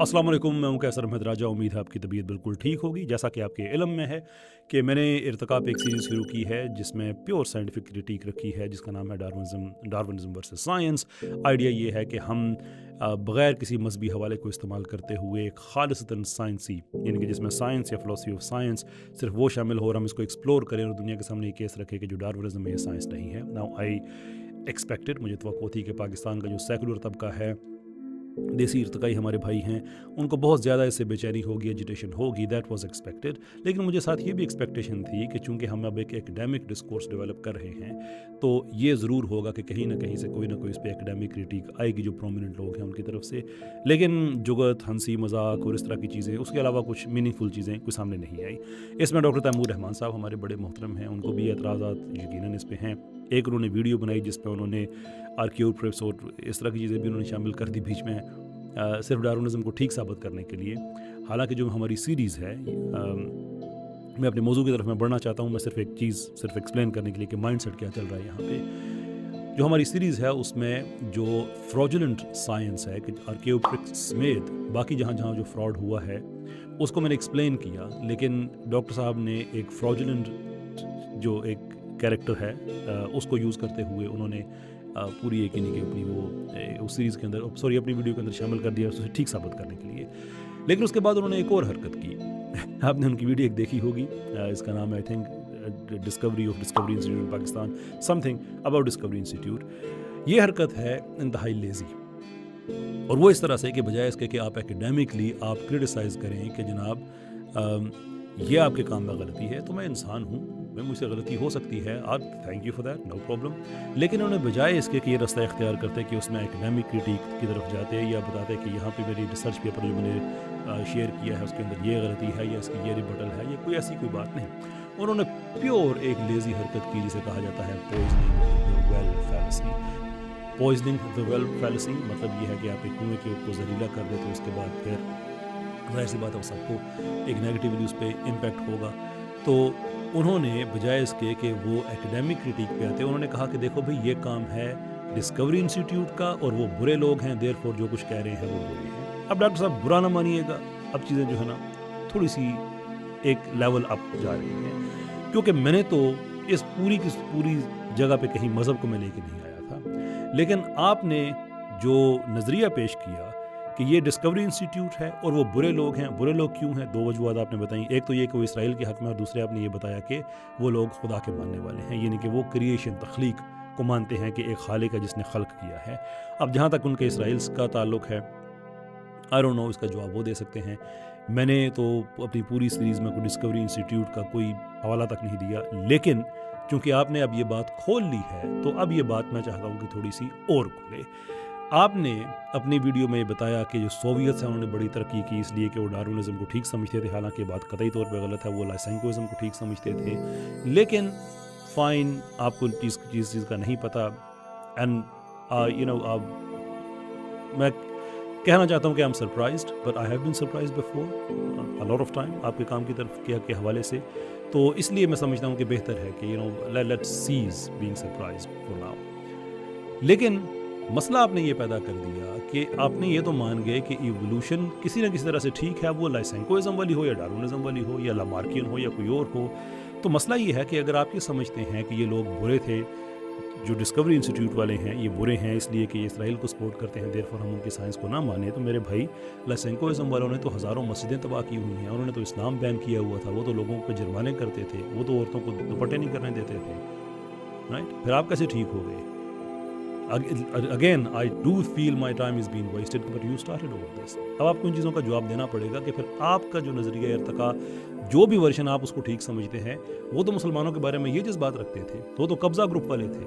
अस्सलाम वालेकुम, मैं हूं कैसर अहमद राजा। उम्मीद है आपकी तबीयत बिल्कुल ठीक होगी। जैसा कि आपके इल्म में है कि मैंने इर्तिका पे एक सीरीज़ शुरू की है जिसमें प्योर साइंटिफिक क्रिटिक रखी है, जिसका नाम है डार्विनिज्म वर्सेस साइंस। आइडिया ये है कि हम बग़ैर किसी मजहबी हवाले को इस्तेमाल करते हुए एक खालिसतन साइंसी, यानी कि जिसमें साइंस या फ़िलॉसफी ऑफ साइंस सिर्फ वो शामिल हो और हम इसको एक्सप्लोर करें और दुनिया के सामने ये केस रखें कि जो डार्विनिज्म में ये साइंस नहीं है। नाउ आई एक्सपेक्टेड, मुझे तवक्को थी कि पाकिस्तान का जो सेकुलर तबका है, देसी इर्तिकाई हमारे भाई हैं, उनको बहुत ज़्यादा इससे बेचैनी होगी, एजिटेशन होगी। That was expected. लेकिन मुझे साथ ये भी एक्सपेक्टेशन थी कि चूंकि हम अब एक एकेडमिक डिस्कोर्स डेवलप कर रहे हैं तो ये ज़रूर होगा कि कहीं ना कहीं से कोई ना कोई इस पर एकेडमिक क्रिटिक आएगी जो प्रोमिनेंट लोग हैं उनकी तरफ से। लेकिन जुगत, हंसी मजाक और इस तरह की चीज़ें, उसके अलावा कुछ मीनिंगफुल चीज़ें कोई सामने नहीं आई। इसमें डॉक्टर तैमूर रहमान साहब हमारे बड़े मोहतरम हैं, उनको भी एतराज़ात यकीनन इस पर हैं। एक उन्होंने वीडियो बनाई जिस पर उन्होंने आर्कियोट्रिप्स और इस तरह की चीज़ें भी उन्होंने शामिल कर दी बीच में, सिर्फ डार्विनिज्म को ठीक साबित करने के लिए। हालांकि जो हमारी सीरीज़ है, मैं अपने मौजू की तरफ में बढ़ना चाहता हूँ। मैं सिर्फ एक चीज़ सिर्फ एक्सप्लेन करने के लिए कि माइंडसेट क्या चल रहा है यहाँ पे। जो हमारी सीरीज़ है उसमें जो फ्रॉडुलेंट साइंस है कि आर्कियोप्रिक्स समेत बाकी जहाँ जहाँ जो फ्रॉड हुआ है उसको मैंने एक्सप्लेन किया। लेकिन डॉक्टर साहब ने एक फ्रॉडुलेंट जो एक कैरेक्टर है उसको यूज़ करते हुए उन्होंने पूरी एक यानी कि अपनी वो उस सीरीज़ के अंदर, सॉरी, अपनी वीडियो के अंदर शामिल कर दिया उसे ठीक साबित करने के लिए। लेकिन उसके बाद उन्होंने एक और हरकत की। आपने उनकी वीडियो एक देखी होगी, इसका नाम है I think discovery institute in Pakistan, something about discovery institute. ये हरकत है इंतहाई लेज़ी, और वो इस तरह से कि बजाय इसके कि आप एकेडमिकली आप क्रिटिसाइज़ करें कि जनाब ये आपके काम में गलती है, तो मैं इंसान हूँ, मैं मुझसे गलती हो सकती है, आप thank you for that, no problem. लेकिन उन्होंने बजाय इसके कि ये रास्ता इख्तियार करते कि उसमें एकेडमिक क्रिटिक की तरफ जाते हैं या बताते कि यहाँ पे मेरी रिसर्च पेपर जो मैंने शेयर किया है उसके अंदर ये गलती है या इसकी ये रिबटल है, ये कोई ऐसी कोई बात नहीं। उन्होंने प्योर एक लेज़ी हरकत की जिसे कहा जाता है poisoning the well fallacy. Poisoning the well fallacy मतलब ये है कि आप एक कुएँ के को जहरीला कर देते, तो उसके बाद फिर ज़ाहिर सी बात है सबको एक नेगेटिवली उस पर इम्पैक्ट होगा। तो उन्होंने बजाय इसके कि वो एकेडमिक क्रिटिक पे आते, उन्होंने कहा कि देखो भाई ये काम है डिस्कवरी इंस्टीट्यूट का और वो बुरे लोग हैं, देयरफॉर जो कुछ कह रहे हैं वो बुरे हैं। अब डॉक्टर साहब बुरा ना मानिएगा, अब चीज़ें जो है ना थोड़ी सी एक लेवल अप जा रही हैं, क्योंकि मैंने तो इस पूरी की पूरी जगह पे कहीं मज़हब को मैं लेके नहीं आया था। लेकिन आपने जो नज़रिया पेश किया कि ये डिस्कवरी इंस्टीट्यूट है और वो बुरे लोग हैं, बुरे लोग क्यों हैं, दो वजूहत आपने बताई। एक तो ये कि वो इसराइल के हक़ में, और दूसरे आपने ये बताया कि वो लोग खुदा के मानने वाले हैं, यानी कि वो क्रिएशन, तख्लीक को मानते हैं कि एक खालिक है जिसने खल्क किया है। अब जहाँ तक उनके इसराइल का ताल्लुक़ है, आई डोंट नो, इसका जवाब वो दे सकते हैं। मैंने तो अपनी पूरी सीरीज़ में कोई डिस्कवरी इंस्टीट्यूट का कोई हवाला तक नहीं दिया, लेकिन चूँकि आपने अब ये बात खोल ली है तो अब ये बात मैं चाहता हूँ कि थोड़ी सी और खुले। आपने अपनी वीडियो में बताया कि जो सोवियत्स हैं उन्होंने बड़ी तरक्की की इसलिए कि वो डार्विनिज्म को ठीक समझते थे, हालांकि ये बात कतई तौर पे गलत है, वो लाइसेंकोइज्म को ठीक समझते थे। लेकिन फ़ाइन, आपको चीज़ का नहीं पता। एंड मैं कहना चाहता हूँ कि I am surprised, but I have been surprised before a lot of time आपके काम की तरफ के हवाले से। तो इसलिए मैं समझता हूँ कि बेहतर है कि let's cease being surprised for now. लेकिन मसला आपने ये पैदा कर दिया कि आपने ये तो मान गए कि इवोल्यूशन किसी न किसी तरह से ठीक है, वो लाइसेंकोइज्म वाली हो या डार्विनिज्म वाली हो या लामार्कियन हो या कोई और हो। तो मसला ये है कि अगर आप ये समझते हैं कि ये लोग बुरे थे, जो डिस्कवरी इंस्टीट्यूट वाले हैं ये बुरे हैं इसलिए कि इसराइल को सपोर्ट करते हैं, देयरफॉर हम उनकी साइंस को ना माने, तो मेरे भाई लाइसेंकोइज्म वालों ने तो हज़ारों मस्जिदें तबाह की हुई हैं, उन्होंने तो इस्लाम बैन किया हुआ था, वो तो लोगों को जुर्माने करते थे, वो तो औरतों को दुपट्टे नहीं करने देते थे, राइट? फिर आप कैसे ठीक हो गए? Again, I do feel my time is being wasted, but you started over this. अब आपको इन चीज़ों का जवाब देना पड़ेगा कि फिर आपका जो नज़रिया इर्तिका, जो भी वर्जन आप उसको ठीक समझते हैं, वो तो मुसलमानों के बारे में ये जिस बात रखते थे, वो तो कब्ज़ा ग्रुप वाले थे,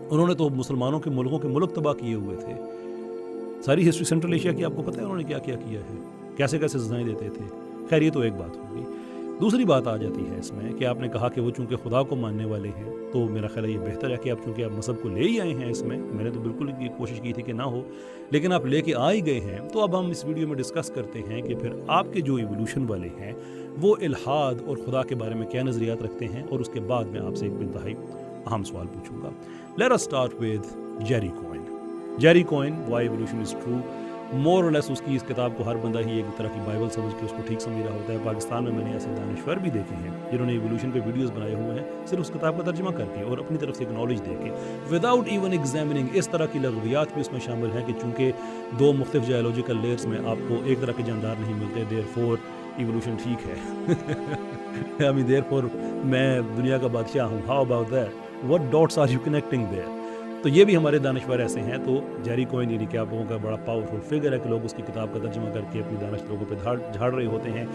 उन्होंने तो मुसलमानों के मुल्कों के मुल्क तबाह किए हुए थे। सारी हिस्ट्री सेंट्रल एशिया की आपको पता है उन्होंने क्या क्या किया है, कैसे कैसे सजाएं देते थे। खैर, ये तो एक बात होगी। दूसरी बात आ जाती है इसमें कि आपने कहा कि वो चूंकि खुदा को मानने वाले हैं, तो मेरा ख्याल है ये बेहतर है कि आप चूंकि आप मज़हब को ले ही आए हैं इसमें, मैंने तो बिल्कुल ये कोशिश की थी कि ना हो, लेकिन आप लेके आ ही गए हैं, तो अब हम इस वीडियो में डिस्कस करते हैं कि फिर आपके जो इवोल्यूशन वाले हैं वो इल्हाद और खुदा के बारे में क्या नज़रियात रखते हैं, और उसके बाद मैं आपसे एक इंतहाई अहम सवाल पूछूंगा। Let us start with Jerry Coyne. Jerry Coyne, why evolution is true. More or less اس کی اس کتاب کو ہر بندہ ہی ایک طرح کی بائبل سمجھ کے اس کو ٹھیک سمجھ رہا ہوتا ہے. پاکستان میں نے ایسے دانشور بھی دیکھے ہیں جنہوں نے ایوولوشن پہ ویڈیوز بنائے ہوئے ہیں صرف اس کتاب کا ترجمہ کر کے اور اپنی طرف سے ایک نالج دے کے وداؤٹ ایون ایگزامننگ. اس طرح کی لغویات بھی اس میں شامل ہیں کہ چونکہ دو مختلف جیولوجیکل لیئرس میں آپ کو ایک طرح کے جاندار نہیں ملتے, دیر فور ایوولوشن ٹھیک ہے. I mean therefore میں دنیا کا بادشاہ ہوں. How about that? What dots are you connecting there? تو یہ بھی ہمارے دانشور ایسے ہیں. تو جیری کوئن یعنی کہ آپ لوگوں کا بڑا پاورفل فگر ہے کہ لوگ اس کی کتاب کا ترجمہ کر کے اپنی دانش لوگوں پہ جھاڑ رہے ہوتے ہیں.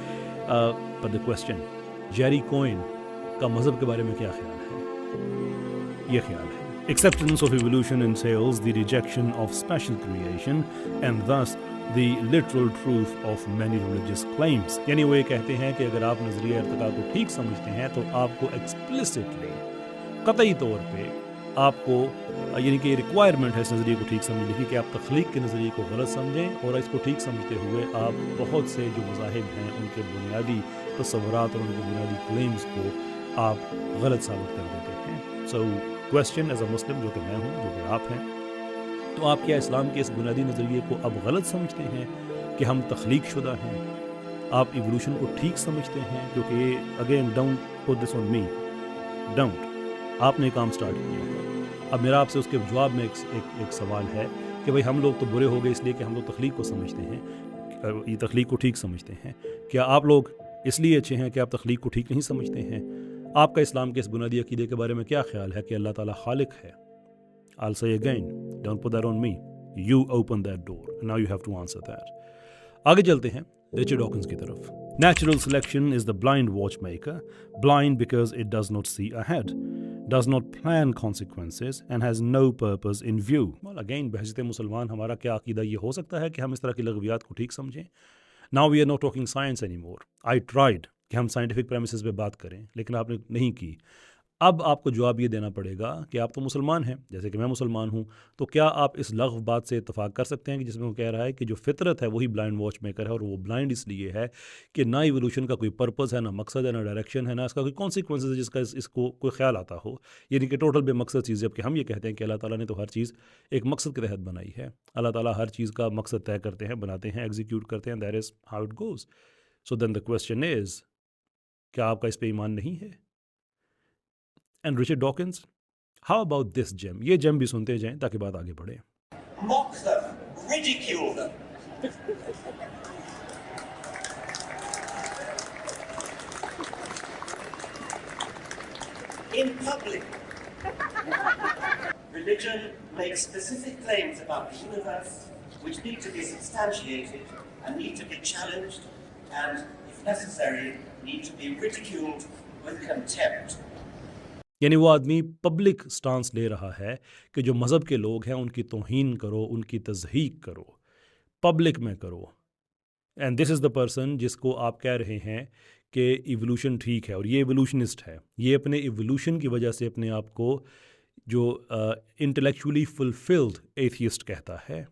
پر the question, جیری کوئن کا مذہب کے بارے میں کیا خیال ہے؟ یہ خیال ہے acceptance of evolution entails the rejection of special creation and thus the literal truth of many religious claims. یعنی وہ یہ کہتے ہیں کہ اگر آپ نظریہ ارتقاء کو ٹھیک سمجھتے ہیں تو آپ کو ایکسپلسٹلی قطعی طور پہ آپ کو یعنی کہ ریکوائرمنٹ ہے اس نظریے کو ٹھیک سمجھنے کی کہ آپ تخلیق کے نظریے کو غلط سمجھیں اور اس کو ٹھیک سمجھتے ہوئے آپ بہت سے جو مذاہب ہیں ان کے بنیادی تصورات اور ان کے بنیادی کلیمز کو آپ غلط ثابت کر دیتے ہیں. سو کویسچن ایز اے مسلم جو کہ میں ہوں, جو کہ آپ ہیں, تو آپ کیا اسلام کے اس بنیادی نظریے کو اب غلط سمجھتے ہیں کہ ہم تخلیق شدہ ہیں؟ آپ ایوولوشن کو ٹھیک سمجھتے ہیں؟ کیونکہ again don't put this on me, don't. آپ نے کام سٹارٹ کیا ہے. اب میرا آپ سے اس کے جواب میں ایک سوال ہے کہ بھئی ہم لوگ تو برے ہو گئے اس لیے کہ ہم لوگ تخلیق کو سمجھتے ہیں, یہ تخلیق کو ٹھیک سمجھتے ہیں. کیا آپ لوگ اس لیے اچھے ہیں کہ آپ تخلیق کو ٹھیک نہیں سمجھتے ہیں؟ آپ کا اسلام کے اس بنیادی عقیدے کے بارے میں کیا خیال ہے کہ اللہ تعالیٰ خالق ہے؟ I'll say again, don't put that on me. You open that door. Now you have to answer that. آگے چلتے ہیں رچرڈ ڈاکنز کی طرف. Natural selection is the blind watchmaker, blind because it does not see ahead, does not plan consequences and has no purpose in view. Well, again, بحیثیت مسلمان ہمارا کیا عقیدہ یہ ہو سکتا ہے کہ ہم اس طرح کی لغویات کو ٹھیک سمجھیں؟ Now we are not talking science anymore. I tried کہ ہم سائنٹیفک پریمیسز پہ بات کریں لیکن آپ نے نہیں کی. اب آپ کو جواب یہ دینا پڑے گا کہ آپ تو مسلمان ہیں جیسے کہ میں مسلمان ہوں, تو کیا آپ اس لغو بات سے اتفاق کر سکتے ہیں کہ جس میں وہ کہہ رہا ہے کہ جو فطرت ہے وہی بلائنڈ واچ میکر ہے, اور وہ بلائنڈ اس لیے ہے کہ نہ ایوولوشن کا کوئی پرپز ہے, نہ مقصد ہے, نہ ڈائریکشن ہے, نہ اس کا کوئی کانسیکوینسز ہے جس کا اس کو کوئی خیال آتا ہو. یعنی کہ ٹوٹل بے مقصد چیز. جب کہ ہم یہ کہتے ہیں کہ اللہ تعالیٰ نے تو ہر چیز ایک مقصد کے تحت بنائی ہے. اللہ تعالیٰ ہر چیز کا مقصد طے کرتے ہیں, بناتے ہیں, ایگزیکیوٹ کرتے ہیں. That is how it goes. So then the question is, کیا آپ کا اس پہ ایمان نہیں ہے؟ And Richard Dawkins, how about this gem? یہ جیم بھی سنتے جائیں تاکہ بات آگے بڑھے. Mock them, ridicule them. In public, religion makes specific claims about the universe which need to be substantiated and need to be challenged and, if necessary, need to be ridiculed with contempt. یعنی وہ آدمی public stance لے رہا ہے کہ جو مذہب کے لوگ ہیں ان کی توہین کرو, ان کی تضحیق کرو, پبلک میں کرو. And this is the person جس کو آپ کہہ رہے ہیں کہ ایوولوشن ٹھیک ہے, اور یہ ایوولوشنسٹ ہے. یہ اپنے ایوولوشن کی وجہ سے اپنے آپ کو جو انٹلیکچولی فلفلڈ ایتھیسٹ کہتا ہے,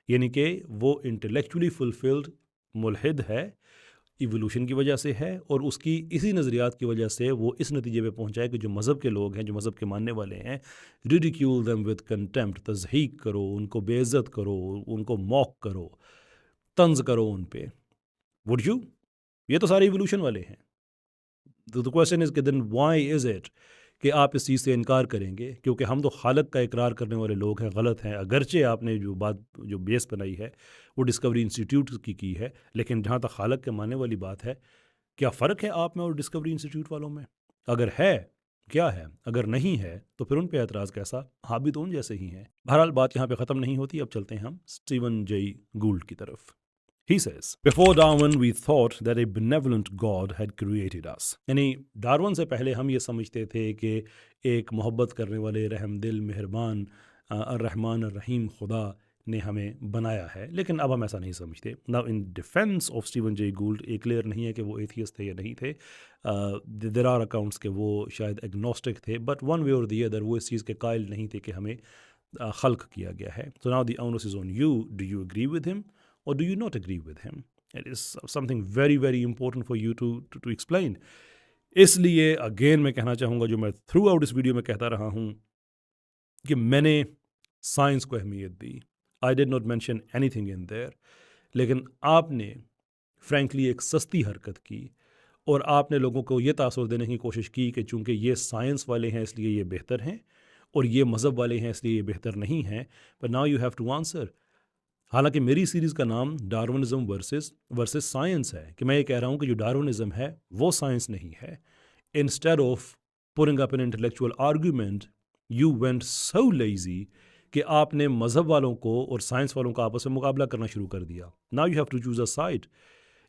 یعنی کہ وہ انٹلیکچولی فلفلڈ ملحد ہے, ایوولوشن کی وجہ سے ہے, اور اس کی اسی نظریات کی وجہ سے وہ اس نتیجے پہ پہنچا ہے کہ جو مذہب کے لوگ ہیں, جو مذہب کے ماننے والے ہیں, ریڈیکیول them with contempt, تضحیق کرو, ان کو بے عزت کرو, ان کو موک کرو, طنز کرو ان پہ. would you؟ یہ تو سارے ایوولوشن والے ہیں. the question is کہ then why is it کہ آپ اس چیز سے انکار کریں گے؟ کیونکہ ہم تو خالق کا اقرار کرنے والے لوگ ہیں, غلط ہیں. اگرچہ آپ نے جو بات جو بیس بنائی ہے وہ ڈسکوری انسٹیٹیوٹ کی ہے, لیکن جہاں تک خالق کے ماننے والی بات ہے, کیا فرق ہے آپ میں اور ڈسکوری انسٹیٹیوٹ والوں میں؟ اگر ہے کیا ہے, اگر نہیں ہے تو پھر ان پہ اعتراض کیسا؟ ہاں بھی تو ان جیسے ہی ہیں. بہرحال بات یہاں پہ ختم نہیں ہوتی. اب چلتے ہیں ہم اسٹیون جے گولڈ کی طرف. He says, before Darwin we thought that a benevolent God had created us. یعنی ڈارون سے پہلے ہم یہ سمجھتے تھے کہ ایک محبت کرنے والے, رحم دل, مہربان, الرحمن الرحیم خدا نے ہمیں بنایا ہے, لیکن اب ہم ایسا نہیں سمجھتے. Now in defense of Stephen Jay Gould, یہ کلیئر نہیں ہے کہ وہ ایتھیسٹ تھے یا نہیں تھے. there are accounts کہ وہ شاید ایگنوسٹک تھے, but one way or the other وہ اس چیز کے قائل نہیں تھے کہ ہمیں خلق کیا گیا ہے. So now the onus is on you. Do you agree with him or do you not agree with him? It is something very very important for you to explain. اس لیے اگین میں کہنا چاہوں گا, جو میں تھرو آؤٹ اس video میں کہتا رہا ہوں, کہ میں نے سائنس کو اہمیت دی, I did not mention anything in there. लेकिन आपने फ्रैंकली एक सस्ती हरकत की और आपने लोगों को ये तासुर देने की कोशिश की कि चूंकि ये साइंस वाले हैं इसलिए ये बेहतर हैं और ये मज़हब वाले हैं इसलिए ये बेहतर नहीं हैं. But now you have to answer. हालांकि मेरी सीरीज़ का नाम डार्विनिज्म वर्सेस साइंस है कि मैं ये कह रहा हूँ कि जो डार्विनिज्म है वो साइंस नहीं है. Instead of putting up an intellectual argument you went so lazy कि आपने मज़हब वालों को और साइंस वालों का आपस में मुकाबला करना शुरू कर दिया. Now you have to choose a side.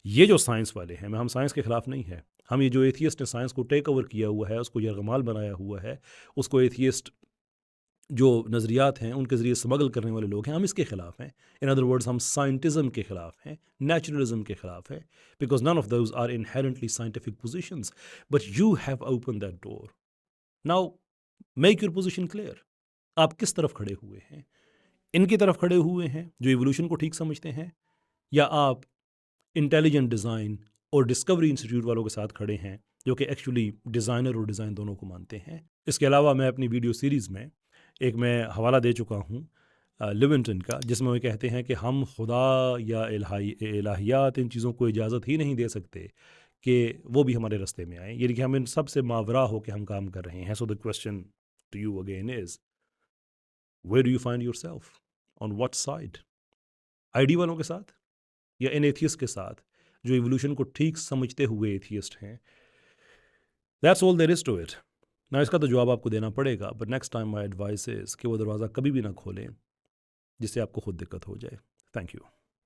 ये जो साइंस वाले हैं, हम साइंस के ख़िलाफ़ नहीं है. हम ये जो एथियस्ट ने साइंस को टेक ओवर किया हुआ है, उसको यरगमाल बनाया हुआ है, उसको एथियस्ट जो नज़रियात हैं उनके ज़रिए स्मगल करने वाले लोग हैं, हम इसके ख़िलाफ़ हैं. इन अदर वर्ड्स हम साइंटिज़म के ख़िलाफ़ हैं, नेचुरलिज्म के ख़िलाफ़ हैं, because none of those are inherently scientific positions. But you have open that door. Now make your position clear. आप किस तरफ खड़े हुए हैं? इनकी तरफ खड़े हुए हैं जो इवोल्यूशन को ठीक समझते हैं, या आप इंटेलिजेंट डिज़ाइन और डिस्कवरी इंस्टीट्यूट वालों के साथ खड़े हैं जो कि एक्चुअली डिज़ाइनर और डिज़ाइन दोनों को मानते हैं? इसके अलावा मैं अपनी वीडियो सीरीज़ में एक मैं हवाला दे चुका हूँ लिविंगटन का, जिसमें वो कहते हैं कि हम खुदा या इलाहियात इन चीज़ों को इजाज़त ही नहीं दे सकते कि वो भी हमारे रास्ते में आए, यानी कि हम इन सब से मावरा हो के हम काम कर रहे हैं. So the question to you again is, where do you find yourself, on what side? ID वालों के साथ या इन एथियस्ट के साथ जो इवोल्यूशन को ठीक समझते हुए एथियस्ट हैं? That's all there is to it. ना इसका तो जवाब आपको देना पड़ेगा, but next time my advice is कि वो दरवाज़ा कभी भी ना खोलें जिससे आपको खुद दिक्कत हो जाए. Thank you.